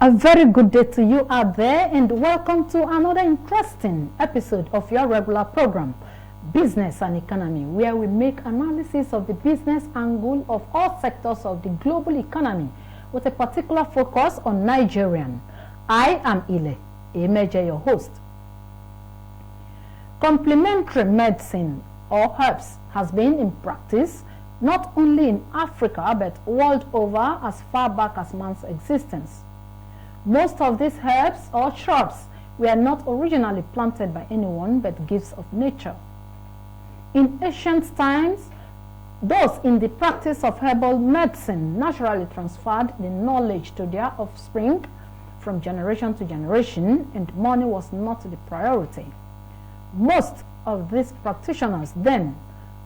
A very good day to you out there, and welcome to another interesting episode of your regular program, Business and Economy, where we make analysis of the business angle of all sectors of the global economy with a particular focus on Nigerian. I am ILE EMEJE, your host. Complementary medicine or herbs has been in practice not only in Africa but world over as far back as man's existence. Most of these herbs or shrubs were not originally planted by anyone but gifts of nature. In ancient times, those in the practice of herbal medicine naturally transferred the knowledge to their offspring from generation to generation, and money was not the priority. Most of these practitioners then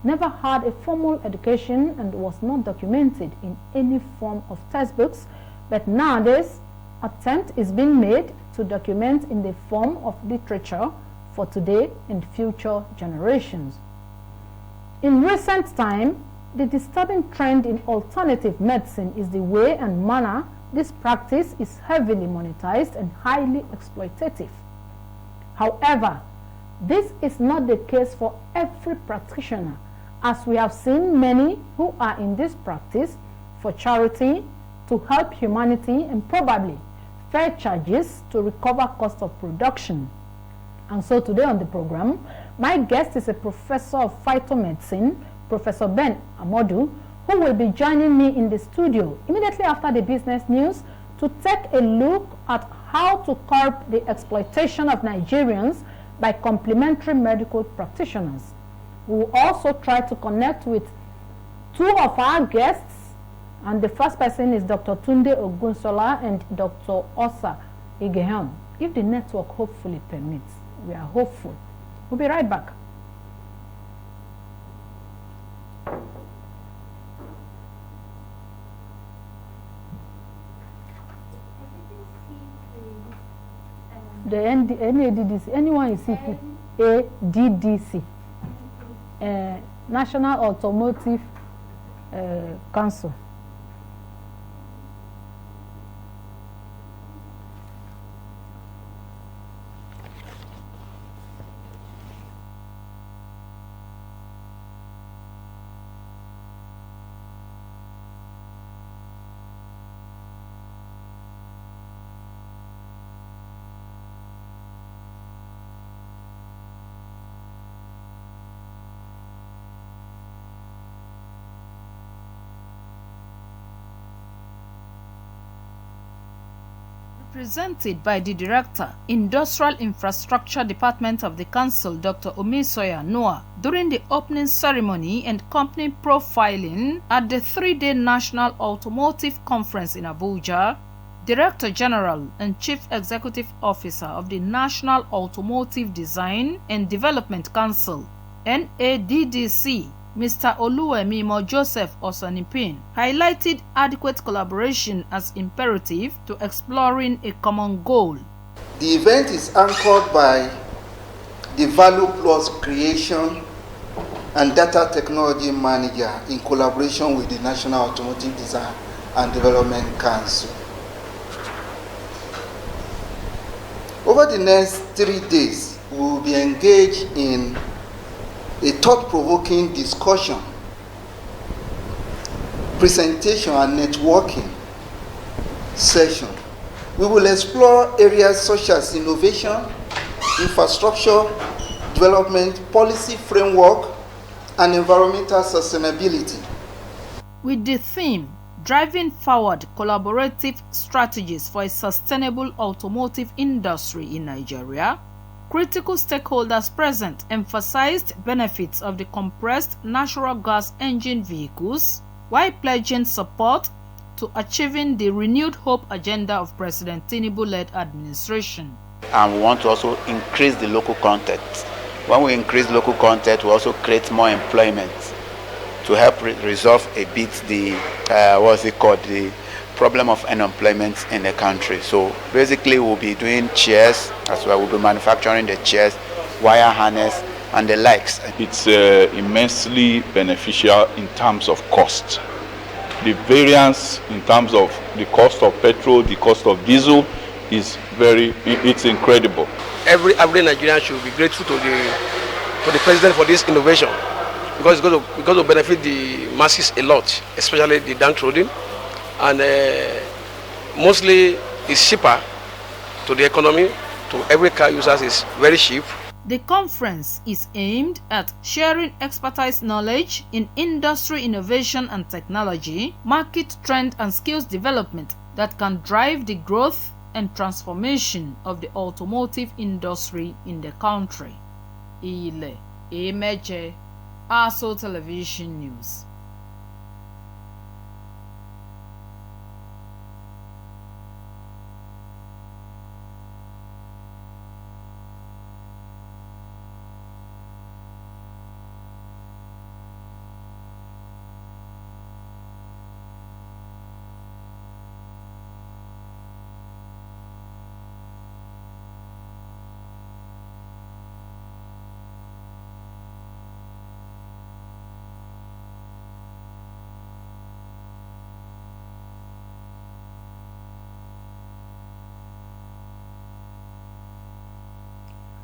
never had a formal education and was not documented in any form of textbooks, but nowadays attempt is being made to document in the form of literature for today and future generations. In recent time, the disturbing trend in alternative medicine is the way and manner this practice is heavily monetized and highly exploitative. However, this is not the case for every practitioner, as we have seen many who are in this practice for charity, to help humanity, and probably fair charges to recover cost of production. And so today on the program, my guest is a professor of phytomedicine, Professor Ben Amodu, who will be joining me in the studio immediately after the business news to take a look at how to curb the exploitation of Nigerians by complementary medical practitioners. We will also try to connect with two of our guests, and the first person is Dr. Tunde Ogunsola and Dr. Osa Igehan. If the network hopefully permits, we are hopeful. We'll be right back. The NADDC, anyone is ADDC, National Automotive Council. Presented by the Director, Industrial Infrastructure Department of the Council, Dr. Omisoya Noah, during the opening ceremony and company profiling at the 3-day National Automotive Conference in Abuja. Director General and Chief Executive Officer of the National Automotive Design and Development Council, NADDC, Mr. Oluwemimo Joseph Osanipin, highlighted adequate collaboration as imperative to exploring a common goal. The event is anchored by the Value Plus Creation and Data Technology Manager in collaboration with the National Automotive Design and Development Council. Over the next 3 days, we will be engaged in a thought-provoking discussion, presentation, and networking session. We will explore areas such as innovation, infrastructure development, policy framework, and environmental sustainability. With the theme, Driving Forward Collaborative Strategies for a Sustainable Automotive Industry in Nigeria, critical stakeholders present emphasized benefits of the compressed natural gas engine vehicles while pledging support to achieving the renewed hope agenda of President Tinubu-led administration. And we want to also increase the local content. When we increase local content, we also create more employment to help resolve a bit the the problem of unemployment in the country. So basically we'll be doing chairs as well. We'll be manufacturing the chairs, wire harness, and the likes. It's immensely beneficial in terms of cost. the variance in terms of the cost of petrol, the cost of diesel is it's incredible. Every Nigerian should be grateful to the president for this innovation, because it's going to benefit the masses a lot, especially the downtrodden, and mostly it's cheaper to the economy. To every car users is very cheap. The conference is aimed at sharing expertise knowledge in industry innovation and technology, market trend and skills development that can drive the growth and transformation of the automotive industry in the country. ILE EMEJE, ASO Television News.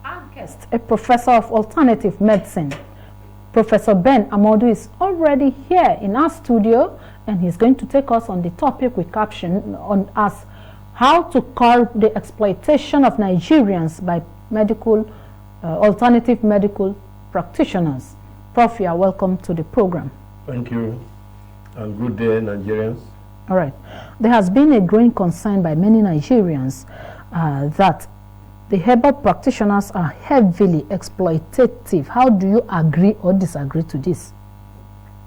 Our guest, a professor of alternative medicine, Professor Ben Amodu, is already here in our studio, and he's going to take us on the topic we captioned on as how to curb the exploitation of Nigerians by alternative medical practitioners. Prof, you are welcome to the program. Thank you, and good day, Nigerians. All right. There has been a growing concern by many Nigerians that the herbal practitioners are heavily exploitative. How do you agree or disagree to this?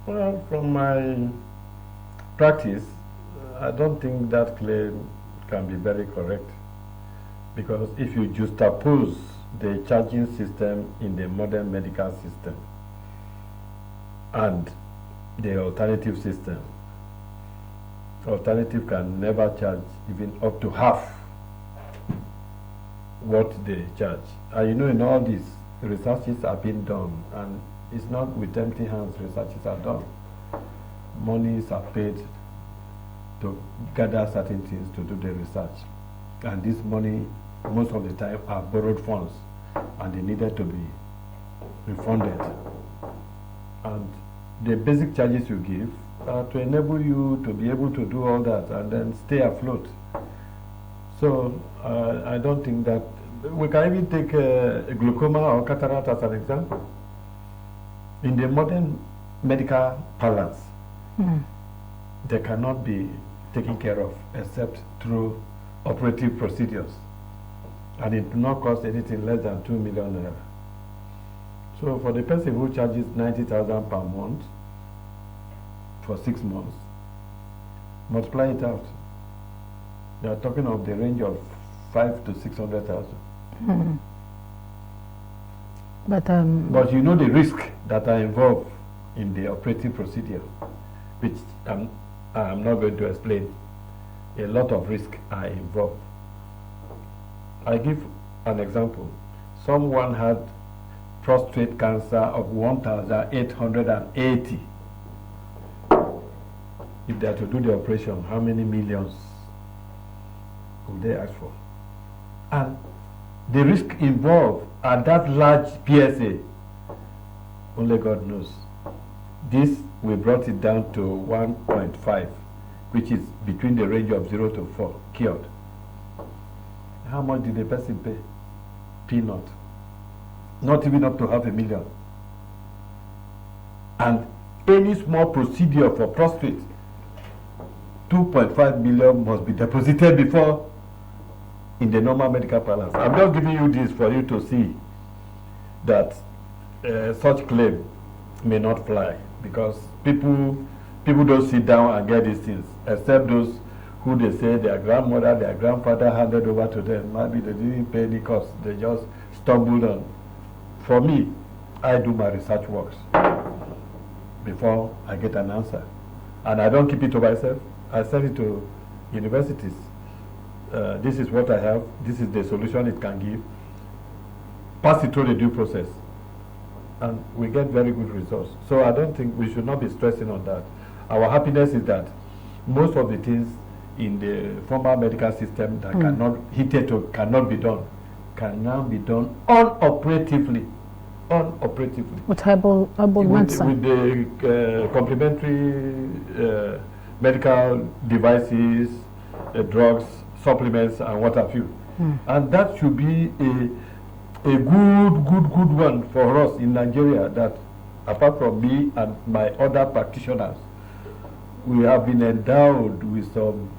Well, from my practice, I don't think that claim can be very correct, because if you juxtapose the charging system in the modern medical system and the alternative system, alternative can never charge even up to half what they charge. And you know, in all these researches have been done, and it's not with empty hands researches are done. Monies are paid to gather certain things to do the research, and this money most of the time are borrowed funds, and they needed to be refunded. And the basic charges you give are to enable you to be able to do all that and then stay afloat. So I don't think that we can even take glaucoma or cataract as an example. In the modern medical parlance, they cannot be taken care of except through operative procedures, and it do not cost anything less than 2 million naira. So for the person who charges 90,000 per month for 6 months, multiply it out. They are talking of the range of 500,000 to 600,000. But you know the risk that are involved in the operative procedure, which I'm not going to explain. A lot of risks are involved. I give an example. Someone had prostate cancer of 1,880. If they are to do the operation, how many millions would they ask for? And the risk involved at that large PSA, only God knows. This, we brought it down to 1.5, which is between the range of 0 to 4, cured. How much did the person pay? Peanut. Not even up to 500,000. And any small procedure for prostate, 2.5 million must be deposited before in the normal medical balance. I'm just giving you this for you to see that such claim may not fly, because people don't sit down and get these things, except those who they say their grandmother, their grandfather handed over to them. Maybe they didn't pay any cost, they just stumbled on. For me, I do my research works before I get an answer, and I don't keep it to myself. I send it to universities. This is what I have, this is the solution it can give. Pass it through the due process, and we get very good results. So I don't think we should not be stressing on that. Our happiness is that most of the things in the formal medical system that cannot be done can now be done unoperatively. With herbal medicine. With the complementary medical devices, drugs, supplements, and what have you. And that should be a good one for us in Nigeria, that apart from me and my other practitioners, we have been endowed with some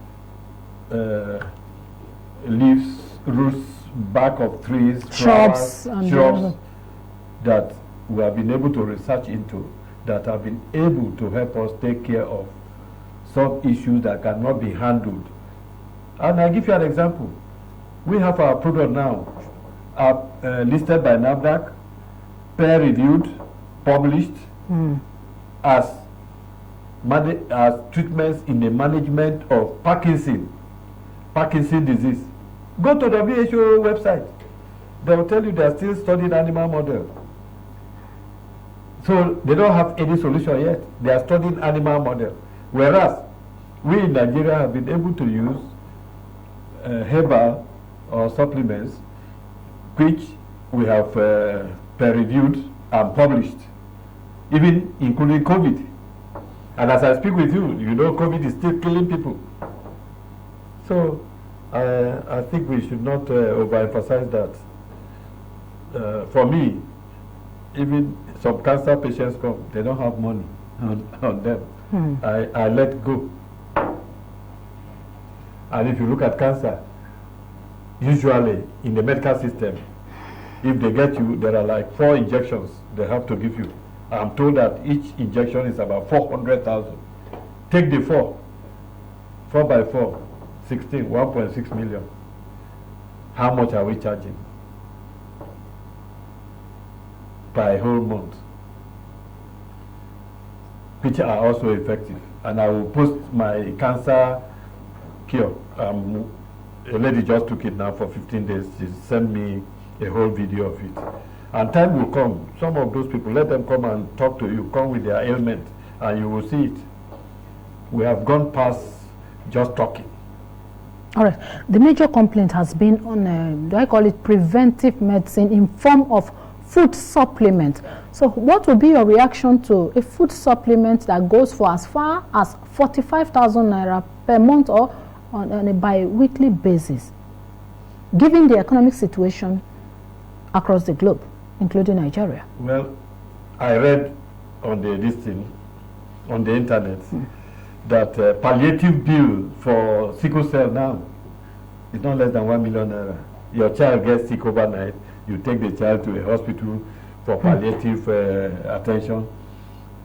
leaves, roots, bark of trees, shrubs, that we have been able to research into, that have been able to help us take care of some issues that cannot be handled. And I'll give you an example. We have our product now listed by NAFDAC, peer-reviewed, published as treatments in the management of Parkinson disease. Go to the WHO website. They will tell you they are still studying animal model. So they don't have any solution yet. They are studying animal model. Whereas we in Nigeria have been able to use herbal or supplements, which we have peer-reviewed and published, even including COVID. And as I speak with you, you know COVID is still killing people. So I think we should not overemphasize that. For me, even some cancer patients come, they don't have money on them. I let go. And if you look at cancer, usually in the medical system, if they get you, there are like 4 injections they have to give you. I'm told that each injection is about 400,000. Take the 4 by 4, 16, 1.6 million. How much are we charging per whole month? Which are also effective. And I will post my cancer cure. A lady just took it now for 15 days. She sent me a whole video of it. And time will come. Some of those people, let them come and talk to you. Come with their ailment, and you will see it. We have gone past just talking. All right. The major complaint has been on, do I call it preventive medicine in form of food supplement. So what will be your reaction to a food supplement that goes for as far as 45,000 naira per month or on a bi-weekly basis, given the economic situation across the globe, including Nigeria? Well, I read on the internet that palliative bill for sickle cell now is not less than 1 million naira. Your child gets sick overnight, you take the child to a hospital for palliative attention.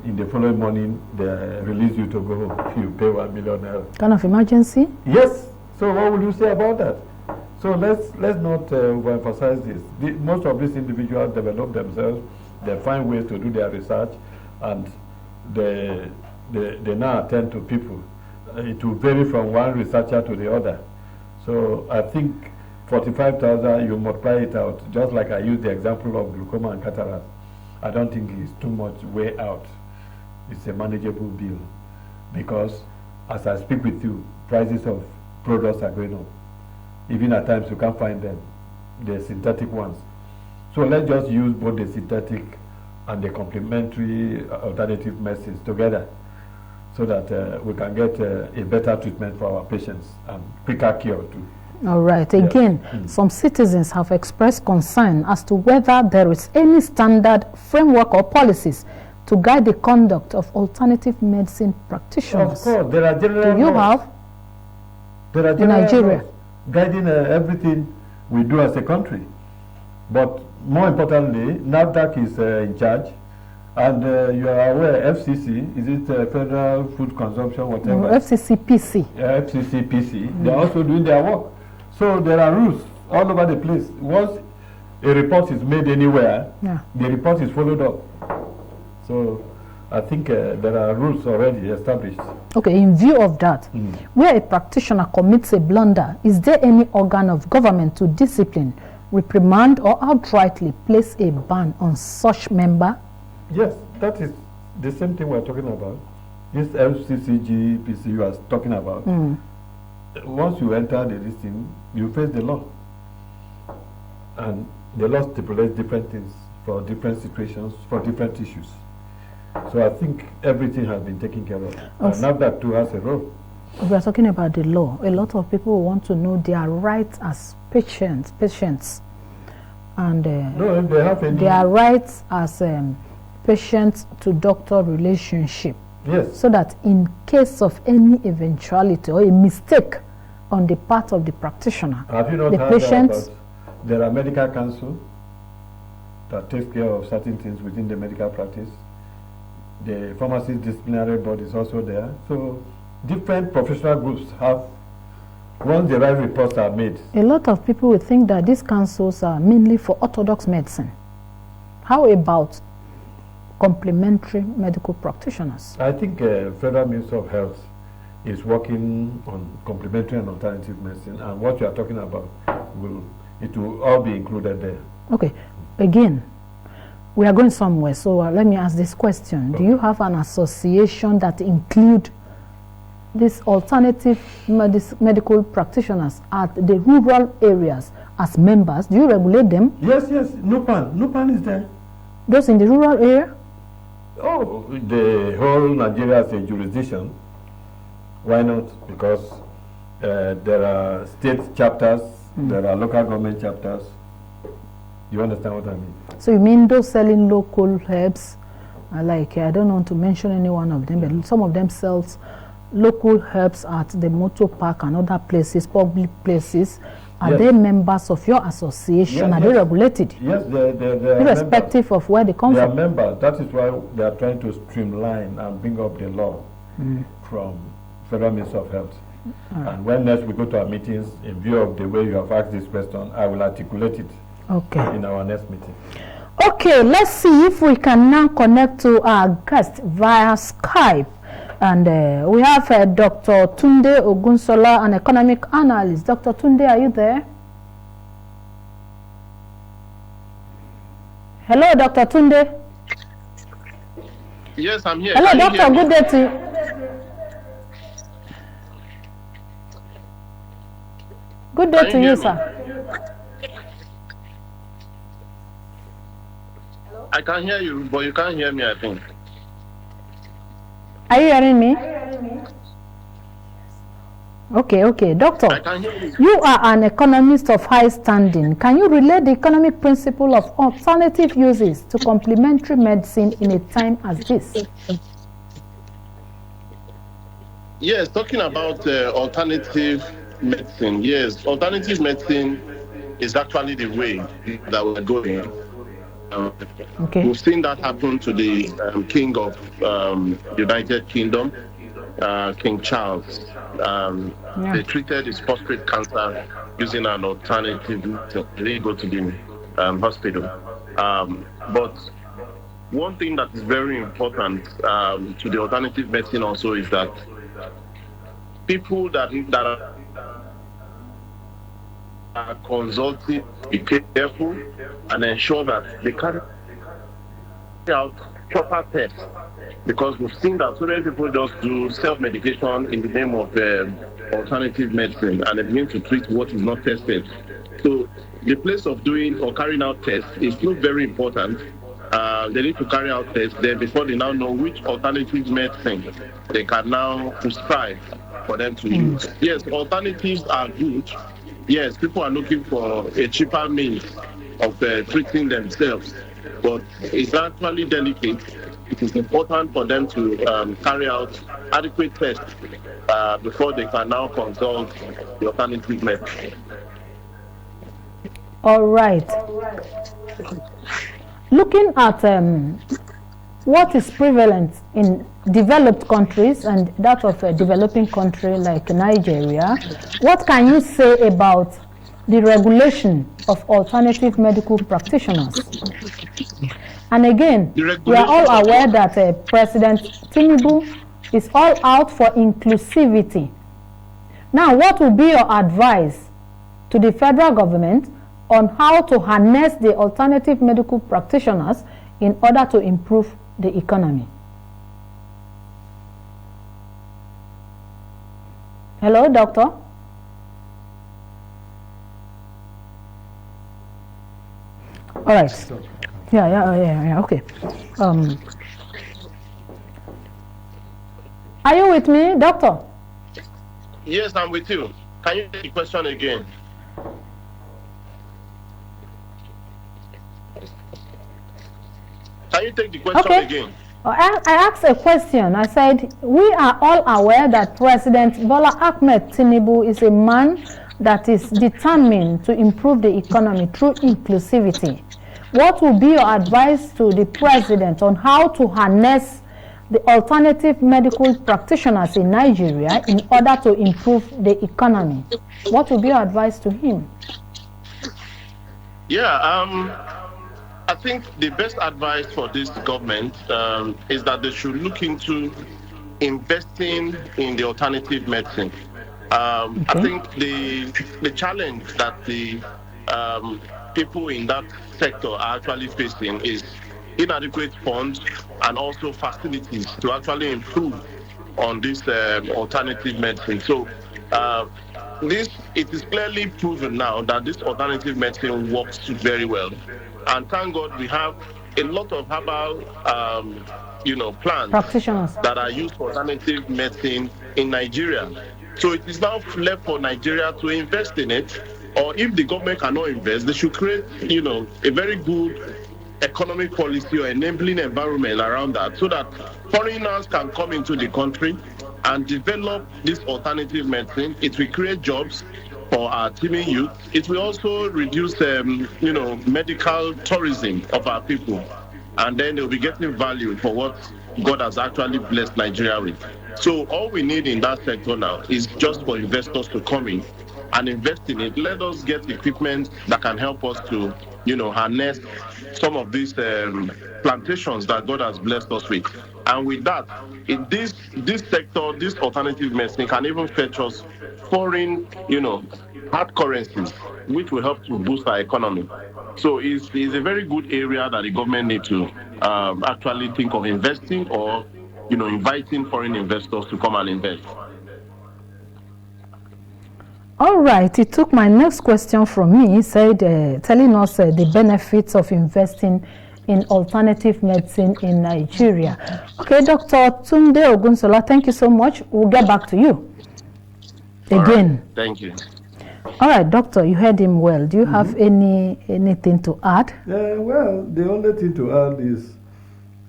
In the following morning, they release you to go home. You pay 1 million naira. Kind of emergency? Yes. So what would you say about that? So let's not overemphasize this. Most of these individuals develop themselves. They find ways to do their research, and they now attend to people. It will vary from one researcher to the other. So I think 45,000, you multiply it out, just like I used the example of glaucoma and cataract. I don't think it's too much way out. It's a manageable bill, because as I speak with you, prices of products are going up. Even at times you can't find them, the synthetic ones. So let's just use both the synthetic and the complementary alternative medicines together, so that we can get a better treatment for our patients and quicker cure too. All right. Again, some citizens have expressed concern as to whether there is any standard framework or policies to guide the conduct of alternative medicine practitioners. Of course, there are general Do you have? There are in Nigeria guiding everything we do as a country. But more importantly, NAFDAC is in charge. And you are aware, FCC, is it Federal Food Consumption, whatever? FCCPC. FCCPC, they're also doing their work. So there are rules all over the place. Once a report is made anywhere, the report is followed up. So I think there are rules already established. Okay, in view of that, where a practitioner commits a blunder, is there any organ of government to discipline, reprimand, or outrightly place a ban on such member? Yes, that is the same thing we're talking about. this FCCG PC you are talking about, once you enter the listing, you face the law. And the law stipulates different things for different situations, for different issues. So I think everything has been taken care of. NAFDAC too has a role. We are talking about the law. A lot of people want to know their rights as patients, and no, they have their rights as patient to doctor relationship. Yes. So that in case of any eventuality or a mistake on the part of the practitioner, have you not the heard patients, about there are medical council that takes care of certain things within the medical practice. The pharmacy disciplinary board is also there. So different professional groups have, once the right reports are made. A lot of people will think that these councils are mainly for orthodox medicine. How about complementary medical practitioners? I think Federal Ministry of Health is working on complementary and alternative medicine, and what you are talking about will all be included there. Okay, again, we are going somewhere, so let me ask this question. Do you have an association that include these alternative medical practitioners at the rural areas as members? Do you regulate them? Yes, NUPAN is there. Those in the rural area? Oh, the whole Nigeria as a jurisdiction. Why not? Because there are state chapters, there are local government chapters. You understand what I mean? So you mean those selling local herbs, like I don't want to mention any one of them, but some of them sells local herbs at the motor park and other places, public places. Are they members of your association? Are they regulated? Yes, they are irrespective of where they come from. They are members. That is why they are trying to streamline and bring up the law from Federal Ministry of Health. And when next we go to our meetings, in view of the way you have asked this question, I will articulate it in our next meeting. Okay, let's see if we can now connect to our guest via Skype. And we have Dr. Tunde Ogunsola, an economic analyst. Dr. Tunde, are you there? Hello, Dr. Tunde. Yes, I'm here. Hello, doctor. Good day to you. Good day to you, sir. I can hear you, but you can't hear me, I think. Are you hearing me? Okay. Doctor, I can hear you. You are an economist of high standing. Can you relate the economic principle of alternative uses to complementary medicine in a time as this? Yes, talking about alternative medicine. Yes, alternative medicine is actually the way that we're going. We've seen that happen to the King of United Kingdom, King Charles. They treated his prostate cancer using an alternative method. They didn't go to the hospital. But one thing that is very important to the alternative medicine also is that people that are consulting, be careful and ensure that they carry out proper tests, because we've seen that so many people just do self-medication in the name of alternative medicine, and they begin to treat what is not tested. So the place of doing or carrying out tests is still very important. They need to carry out tests there before they now know which alternative medicine they can now prescribe for them to use. Yes, alternatives are good. Yes, people are looking for a cheaper means of treating themselves, but it's actually delicate. It is important for them to carry out adequate tests before they can now consult the alternative method. All right. Looking at what is prevalent in developed countries and that of a developing country like Nigeria, what can you say about the regulation of alternative medical practitioners? And again, we are all aware that President Tinubu is all out for inclusivity. Now, what will be your advice to the federal government on how to harness the alternative medical practitioners in order to improve the economy? Hello, doctor. All right. Yeah. Okay. Are you with me, doctor? Yes, I'm with you. Can you take the question again? Can you take the question again? I asked a question. I said, we are all aware that President Bola Ahmed Tinubu is a man that is determined to improve the economy through inclusivity. What will be your advice to the president on how to harness the alternative medical practitioners in Nigeria in order to improve the economy? What will be your advice to him? I think the best advice for this government is that they should look into investing in the alternative medicine. I think the challenge that the people in that sector are actually facing is inadequate funds and also facilities to actually improve on this alternative medicine. So it is clearly proven now that this alternative medicine works very well. And thank God we have a lot of herbal plants that are used for alternative medicine in Nigeria. So it is now left for Nigeria to invest in it, or if the government cannot invest, they should create, a very good economic policy or enabling environment around that, so that foreigners can come into the country and develop this alternative medicine. It will create jobs for our teeming youth. It will also reduce, medical tourism of our people, and then they'll be getting value for what God has actually blessed Nigeria with. So all we need in that sector now is just for investors to come in and invest in it. Let us get equipment that can help us to, harness some of these plantations that God has blessed us with. And with that, in this sector, this alternative medicine can even fetch us foreign, hard currencies, which will help to boost our economy. So it's a very good area that the government needs to actually think of investing, or, inviting foreign investors to come and invest. All right, he took my next question from me. He said, telling us the benefits of investing in alternative medicine in Nigeria. Okay, Dr. Tunde Ogunsola, thank you so much. We'll get back to you again. Right. Thank you. All right, doctor, you heard him well. Do you have anything to add? Well, the only thing to add is,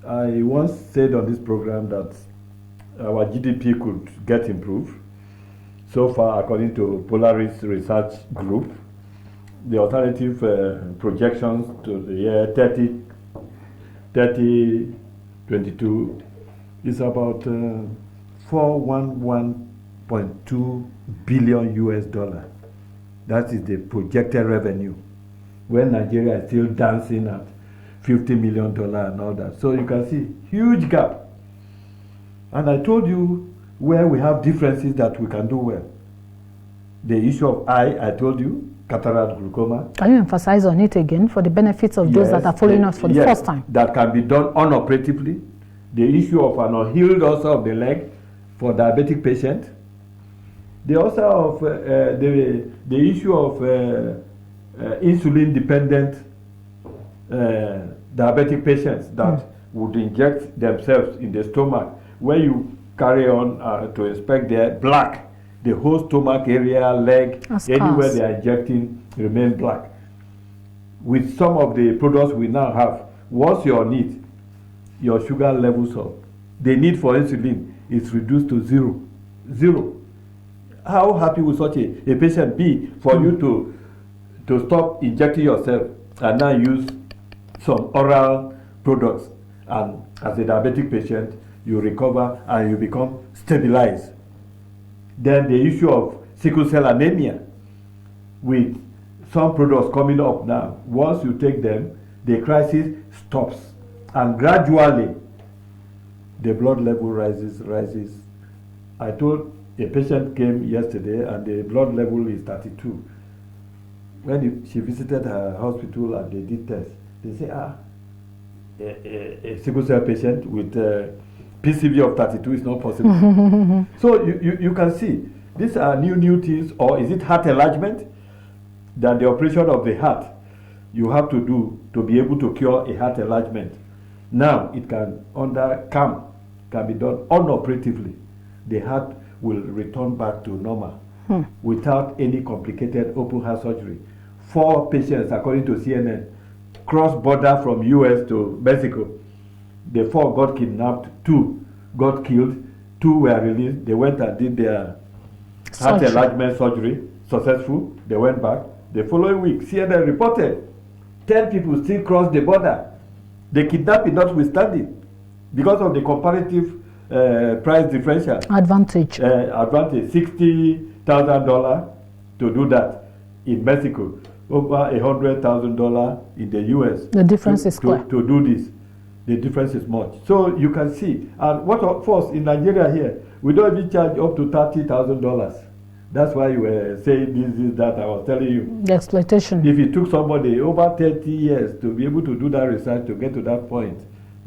I once said on this program that our GDP could get improved. So far, according to Polaris Research Group, the alternative projections to the year 2022 is about 411.2 billion US dollar. That is the projected revenue, when Nigeria is still dancing at $50 million and all that. So you can see huge gap. And I told you where we have differences that we can do well. The issue of I told you, cataract glaucoma. Can you emphasize on it again for the benefits of those that are following us for the first time? That can be done unoperatively. The issue of an unhealed ulcer of the leg for diabetic patient. The ulcer of the issue of insulin-dependent diabetic patients that would inject themselves in the stomach, where you carry on to inspect their black, the whole stomach area, leg, anywhere they are injecting remain black. With some of the products we now have, once you on it, your sugar levels up. The need for insulin is reduced to zero. How happy will such a patient be for you to stop injecting yourself and now use some oral products, and as a diabetic patient you recover and you become stabilized? Then the issue of sickle cell anemia, with some products coming up now, once you take them, the crisis stops, and gradually the blood level rises. I told a patient came yesterday and the blood level is 32. When she visited her hospital and they did tests, they say, a sickle cell patient with PCV of 32 is not possible. So you can see These are new things, or is it heart enlargement? That the operation of the heart you have to do to be able to cure a heart enlargement. Now it can, under CAM, can be done unoperatively. The heart will return back to normal without any complicated open heart surgery. 4 patients, according to CNN, crossed border from US to Mexico. The 4 got kidnapped, 2 got killed, 2 were released. They went and did their heart enlargement surgery, successful. They went back. The following week, CNN reported 10 people still crossed the border. The kidnapping notwithstanding, because of the comparative price differential. Advantage, $60,000 to do that in Mexico, over $100,000 in the US. The difference is clear. To do this, the difference is much. So you can see, and what of course in Nigeria here, we don't even charge up to $30,000. That's why you were saying this, that. I was telling you. The exploitation. If it took somebody over 30 years to be able to do that research, to get to that point,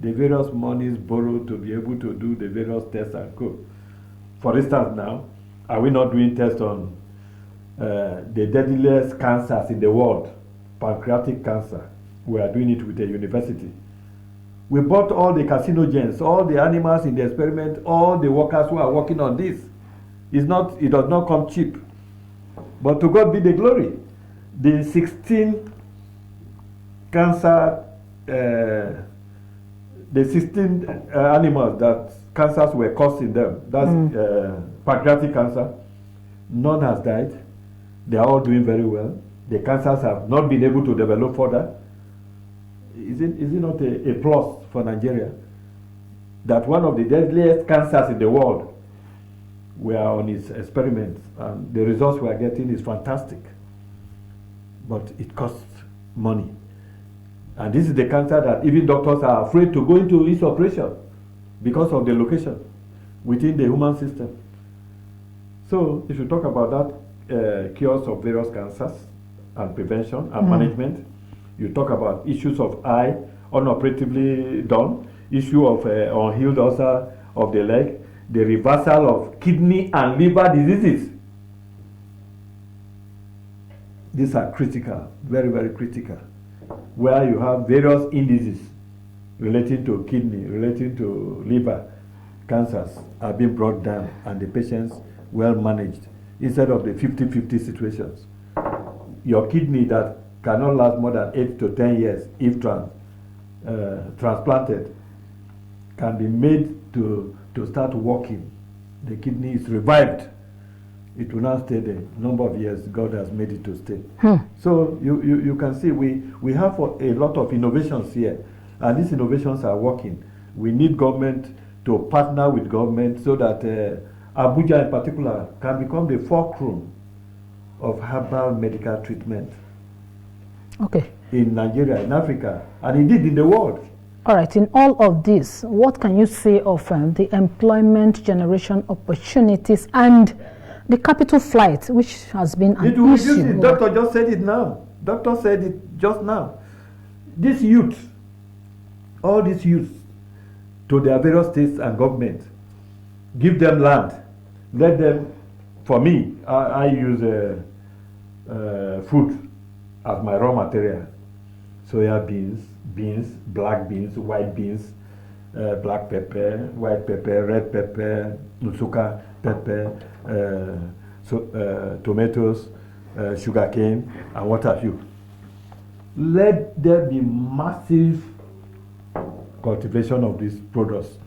the various monies borrowed to be able to do the various tests and co. For instance now, are we not doing tests on the deadliest cancers in the world? Pancreatic cancer. We are doing it with a university. We bought all the carcinogens, all the animals in the experiment, all the workers who are working on this. It does not come cheap. But to God be the glory. The 16 cancer, the 16 animals that cancers were causing them, that's pancreatic cancer, none has died. They are all doing very well. The cancers have not been able to develop further. Is it not a plus for Nigeria that one of the deadliest cancers in the world, we are on its experiments, and the results we are getting is fantastic, but it costs money. And this is the cancer that even doctors are afraid to go into its operation because of the location within the human system. So if you talk about that, cures of various cancers and prevention and management, you talk about issues of eye, unoperatively done, issue of unhealed ulcer of the leg, the reversal of kidney and liver diseases. These are critical, very, very critical, where you have various indices relating to kidney, relating to liver cancers are being brought down, and the patients well managed instead of the 50-50 situations. Your kidney that cannot last more than 8 to 10 years if transplanted can be made to start working. The kidney is revived. It will not stay the number of years God has made it to stay. So you can see we have a lot of innovations here, and these innovations are working. We need government to partner with government so that Abuja in particular can become the fulcrum of herbal medical treatment. Okay. In Nigeria, in Africa, and indeed in the world. All right, in all of this, what can you say of the employment generation opportunities and the capital flight, which has been an issue? Doctor just said it now. Doctor said it just now. This youth, all these youths, to their various states and governments, give them land. Let them, for me, I use food as my raw material. Soya beans, black beans, white beans, black pepper, white pepper, red pepper, nusuka pepper, tomatoes, sugarcane, and what have you. Let there be massive cultivation of these products.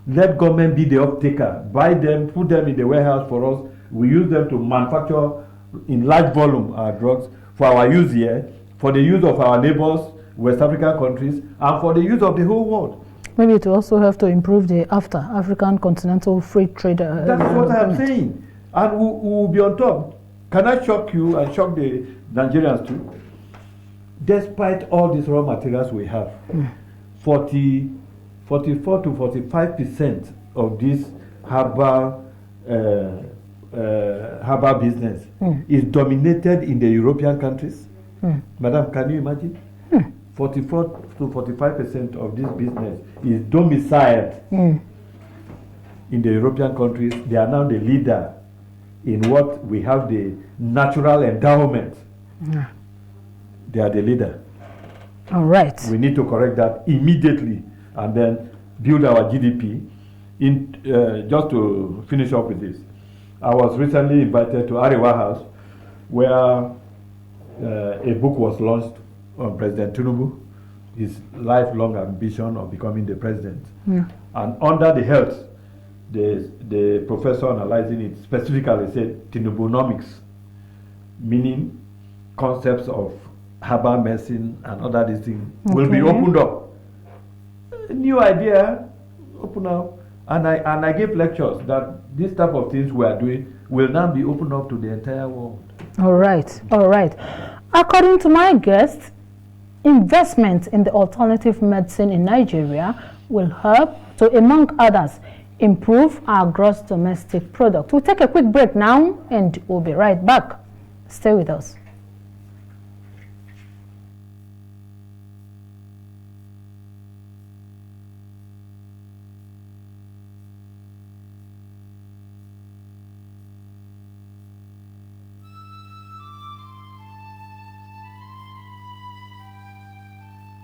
Let government be the off-taker. Buy them, put them in the warehouse for us. We use them to manufacture in large volume our drugs for our use here, for the use of our neighbors, West African countries, and for the use of the whole world. Maybe it will also have to improve the African Continental Free Trade. That's what I'm saying. And we will be on top. Can I shock you and shock the Nigerians too? Despite all these raw materials we have, 44 to 45% of this herbal business is dominated in the European countries. Madam, can you imagine? 44 to 45% of this business is domiciled in the European countries. They are now the leader in what we have the natural endowment. They are the leader. All right. We need to correct that immediately and then build our GDP. Just to finish up with this, I was recently invited to Arewa House, where a book was launched on President Tinubu, his lifelong ambition of becoming the president. And under the health, the professor analyzing it specifically said Tinubunomics, meaning concepts of herbal medicine and other these things will be opened up. A new idea, open up. And I gave lectures that this type of things we are doing will now be opened up to the entire world. All right, all right. According to my guest, investment in the alternative medicine in Nigeria will help to, among others, improve our gross domestic product. We'll take a quick break now and we'll be right back. Stay with us.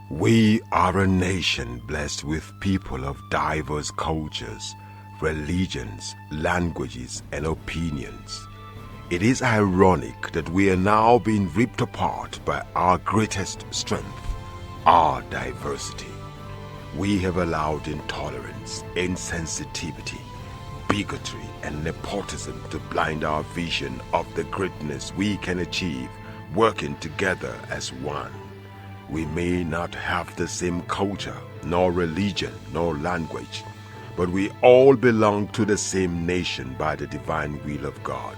We are a nation blessed with people of diverse cultures, religions, languages, and opinions. It is ironic that we are now being ripped apart by our greatest strength, our diversity. We have allowed intolerance, insensitivity, bigotry, and nepotism to blind our vision of the greatness we can achieve working together as one. We may not have the same culture, nor religion, nor language, but we all belong to the same nation by the divine will of God.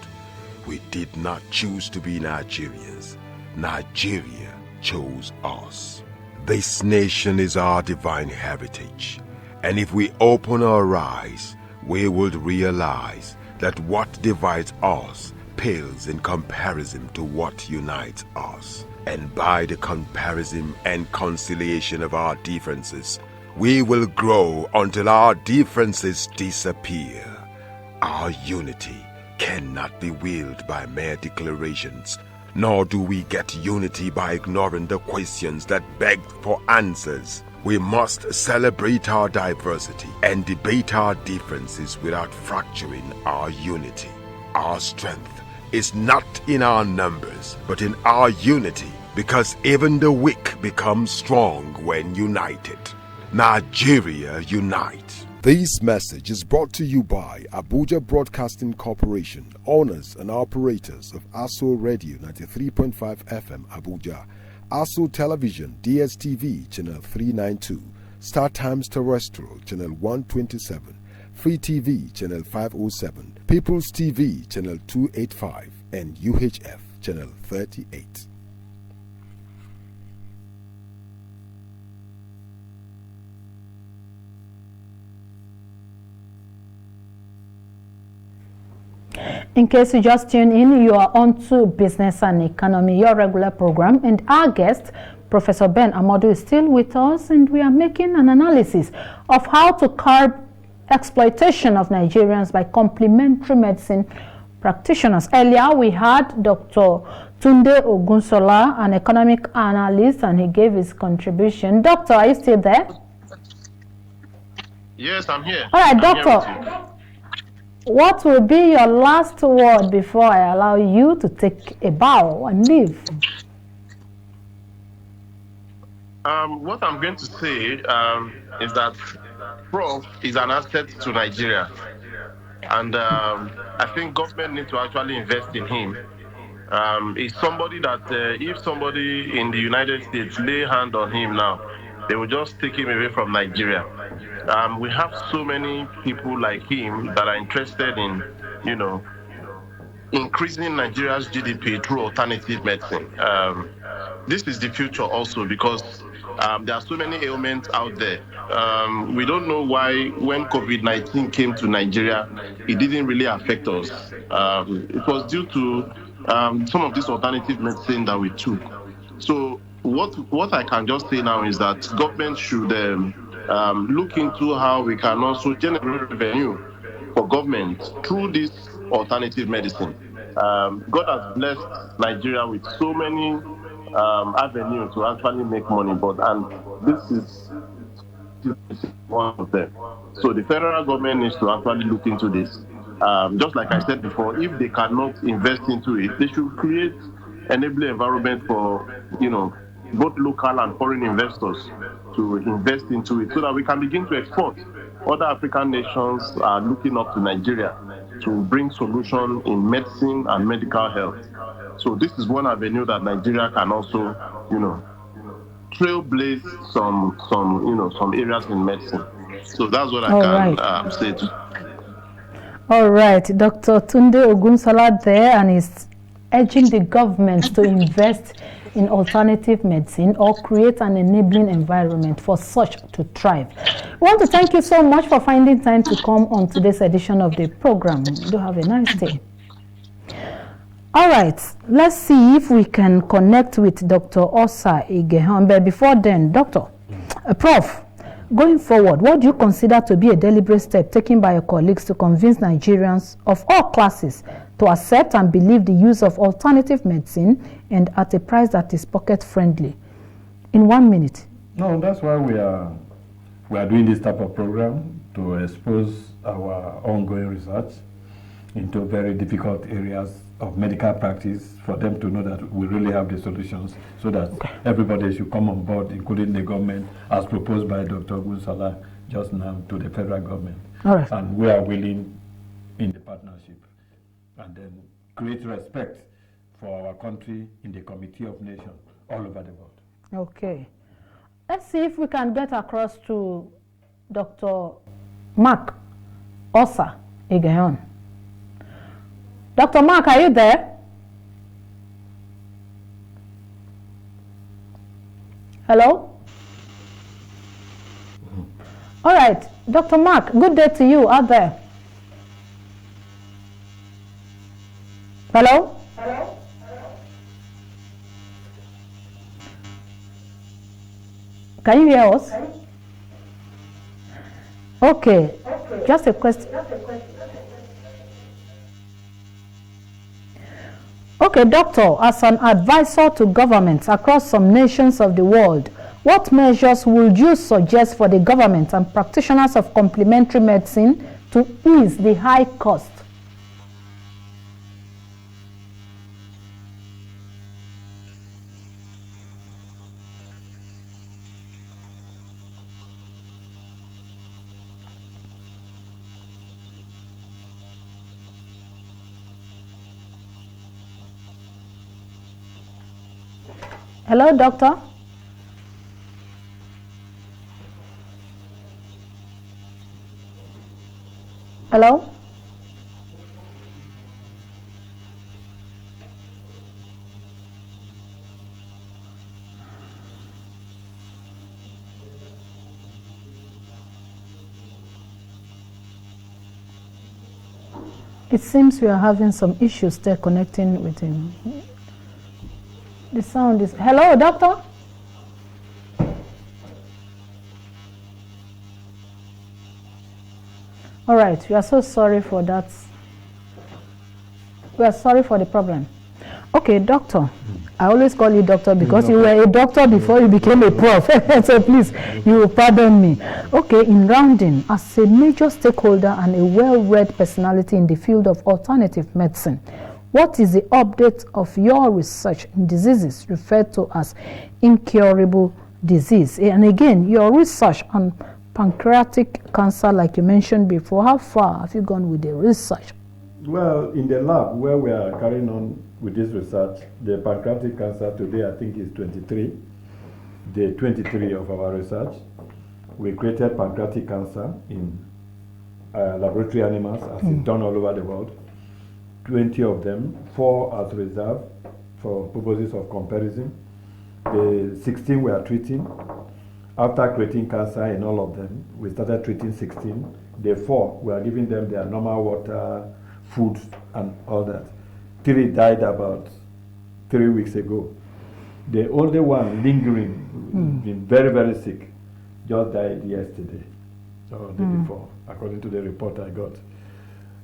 We did not choose to be Nigerians. Nigeria chose us. This nation is our divine heritage, and if we open our eyes, we would realize that what divides us pales in comparison to what unites us. And by the comparison and conciliation of our differences, we will grow until our differences disappear. Our unity cannot be willed by mere declarations, nor do we get unity by ignoring the questions that beg for answers. We must celebrate our diversity and debate our differences without fracturing our unity. Our strength is not in our numbers, but in our unity, because even the weak become strong when united. Nigeria unite. This message is brought to you by Abuja Broadcasting Corporation, owners and operators of ASO Radio 93.5 FM Abuja, ASO Television DSTV Channel 392, Star Times Terrestrial Channel 127, Free TV Channel 507, People's TV Channel 285, and UHF Channel 38. In case you just tune in, you are on to Business and Economy, your regular program, and our guest, Professor Ben Amadu, is still with us, and we are making an analysis of how to curb exploitation of Nigerians by complementary medicine practitioners. Earlier, we had Dr. Tunde Ogunsola, an economic analyst, and he gave his contribution. Doctor, are you still there? Yes, I'm here. All right, Doctor. What will be your last word before I allow you to take a bow and leave? What I'm going to say is that Prof is an asset to Nigeria, and I think government needs to actually invest in him. He's somebody that if somebody in the United States lay hand on him now, they will just take him away from Nigeria. We have so many people like him that are interested in, increasing Nigeria's GDP through alternative medicine. This is the future also, because there are so many ailments out there. We don't know why when COVID-19 came to Nigeria, it didn't really affect us. It was due to some of this alternative medicine that we took. So what I can just say now is that government should look into how we can also generate revenue for government through this alternative medicine. God has blessed Nigeria with so many avenues to actually make money, and this is one of them. So the federal government needs to actually look into this. Just like I said before, if they cannot invest into it, they should create enabling environment for, both local and foreign investors to invest into it so that we can begin to export. Other African nations are looking up to Nigeria to bring solution in medicine and medical health. So this is one avenue that Nigeria can also, trailblaze some areas in medicine. So that's what I can say to. All right, Dr. Tunde Ogunsola there, and he's urging the government to invest in alternative medicine or create an enabling environment for such to thrive. We want to thank you so much for finding time to come on today's edition of the program. Do have a nice day. All right, let's see if we can connect with Dr. Osa Igehan. But before then, Prof, going forward, what do you consider to be a deliberate step taken by your colleagues to convince Nigerians of all classes to accept and believe the use of alternative medicine and at a price that is pocket-friendly? In 1 minute. No, that's why we are doing this type of program, to expose our ongoing research into very difficult areas of medical practice, for them to know that we really have the solutions, so that everybody should come on board, including the government, as proposed by Dr. Ogunsola just now to the federal government. All right. And we are willing in the partnership, and then create respect for our country in the Committee of Nations all over the world. Okay. Let's see if we can get across to Dr. Mark Osa Igehan. Dr. Mark, are you there? Hello? All right. Dr. Mark, good day to you out there. Hello? Hello? Can you hear us? Okay. Just a question. Okay, doctor, as an advisor to governments across some nations of the world, what measures would you suggest for the government and practitioners of complementary medicine to ease the high cost? Hello, doctor. Hello? It seems we are having some issues there connecting with him. The sound is... Hello, doctor? All right, we are so sorry for that. We are sorry for the problem. Okay, doctor. I always call you doctor because you were a doctor before you became a prof. So please, you will pardon me. Okay, in rounding, as a major stakeholder and a well-read personality in the field of alternative medicine, what is the update of your research in diseases referred to as incurable disease? And again, your research on pancreatic cancer, like you mentioned before, how far have you gone with the research? Well, in the lab where we are carrying on with this research, the pancreatic cancer today I think is 23, day 23 of our research. We created pancreatic cancer in laboratory animals, as it's done all over the world. 20 of them, 4 as reserve for purposes of comparison. The 16 we are treating. After creating cancer in all of them, we started treating 16. The 4, we are giving them their normal water, food, and all that. 3 died about 3 weeks ago. The only one lingering, been very, very sick, just died yesterday or the day before, according to the report I got.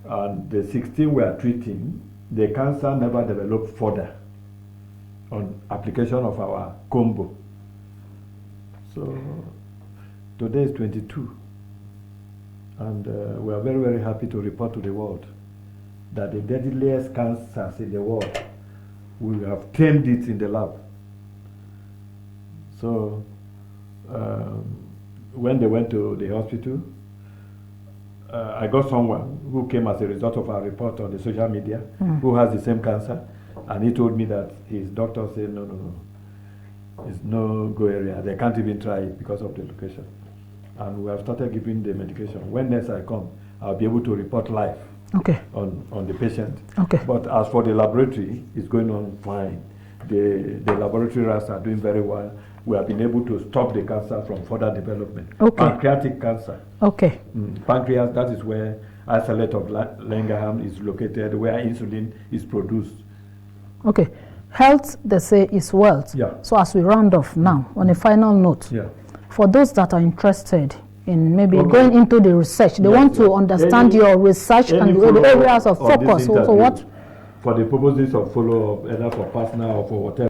And the 16 we are treating, the cancer never developed further on application of our combo. So today is 22. And we are very, very happy to report to the world that the deadliest cancers in the world, we have tamed it in the lab. So when they went to the hospital, I got someone who came as a result of our report on the social media who has the same cancer, and he told me that his doctor said, no, it's no go area. They can't even try it because of the location. And we have started giving the medication. When next I come, I'll be able to report live on the patient. But as for the laboratory, it's going on fine. The laboratory rats are doing very well. We have been able to stop the cancer from further development. Pancreatic cancer. Pancreas, that is where isolate of Langerhans is located, where insulin is produced. Health, they say, is wealth. So as we round off now, on a final note, for those that are interested in maybe going into the research, they want to understand your research and the areas of focus. So what? For the purposes of follow-up, either for personal or for whatever.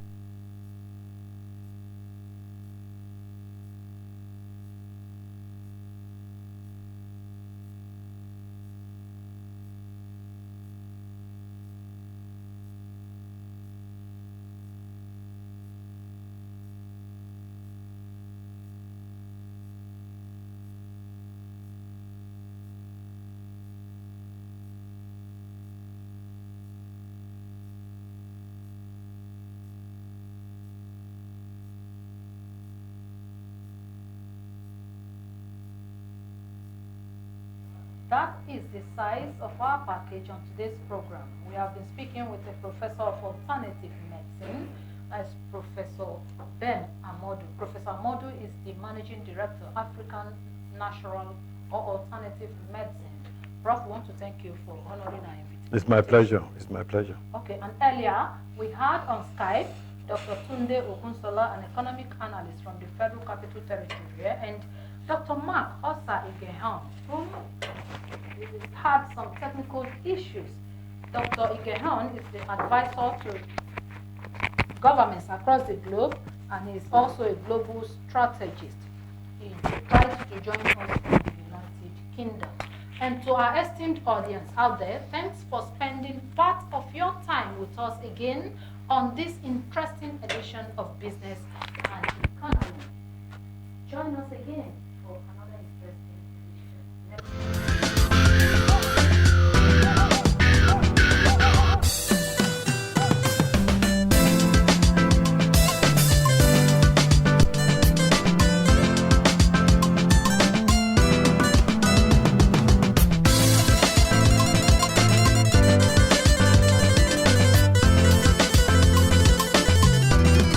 That is the size of our package on today's program. We have been speaking with a professor of alternative medicine, that's Professor Ben Amodu. Professor Amodu is the managing director, African Natural or Alternative Medicine. Prof, we want to thank you for honoring our invitation. It's my pleasure. It's my pleasure. And earlier we had on Skype Dr. Tunde Ogunsola, an economic analyst from the Federal Capital Territory, and Dr. Mark Osa Igehan, who had some technical issues. Dr. Igehan is the advisor to governments across the globe, and is also a global strategist. He tried to join us in the United Kingdom. And to our esteemed audience out there, thanks for spending part of your time with us again on this interesting edition of Business and Economy. Join us again for another interesting